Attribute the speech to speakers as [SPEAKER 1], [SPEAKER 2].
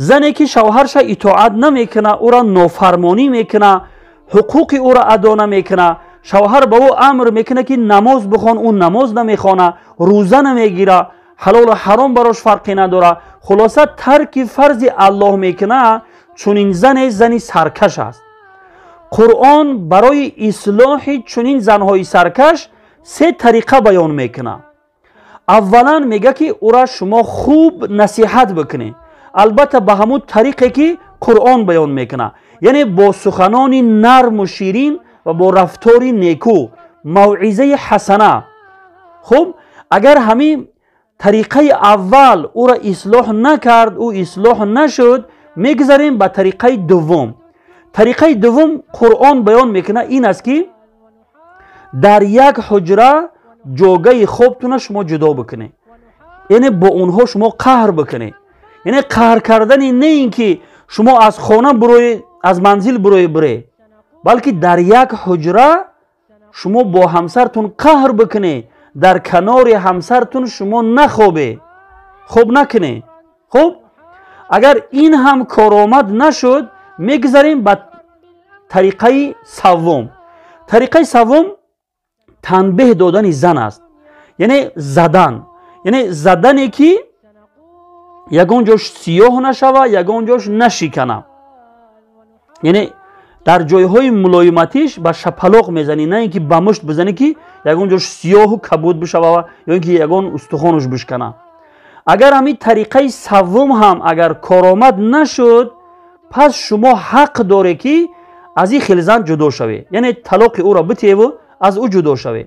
[SPEAKER 1] زنی که شوهرش اطاعت نمیکنه، او را نافرمانی میکنه، حقوق او را ادا نمیکنه، شوهر به او امر میکنه که نماز بخوان، اون نماز نمیخوانه، روزه نمیگیره، حلال و حرام براش فرقی نداره، خلاصه ترک فرض الله میکنه، چون این زنی سرکش است. قرآن برای اصلاح چنین زنهای سرکش 3 طریقه بیان میکنه. اولا میگه که او را شما خوب نصیحت بکنی، البته به همون طریقی که قرآن بیان میکنه، یعنی با سخنان نرم و شیرین و با رفتار نیکو، موعظه حسنه. خب اگر همین طریقه اول او را اصلاح نکرد، او اصلاح نشد، میگذاریم به طریقه دوم. طریقه دوم قرآن بیان میکنه این است که در یک حجره جوگه خوابتون شما جدا بکنه، یعنی با اونها شما قهر بکنه. یعنی قهر کردن نه این که شما از خانه بروی، از منزل بروی، بلکه در یک حجره شما با همسرتون قهر بکنه، در کنار همسرتون شما نخوابه، خوب نکنه. خب اگر این هم کارآمد نشد، میگذاریم به طریقه سوم. طریقه سوم تنبیه دادن زن است، یعنی زدن، یعنی زدنی که یگان جاش سیاه نشوه، یگان جاش نشکنه، یعنی در جایهای ملایمتیش به شپلاق میزنی، نه اینکه به مشت بزنی که یگان جاش سیاه و کبود بشوه یا اینکه یگان استخوانش بشکنه. اگر همین طریقه سوم هم اگر کارآمد نشد، پس شما حق داره که از این خیل زن جدا شوی، یعنی طلاق او را بتی و از او جدا شوی.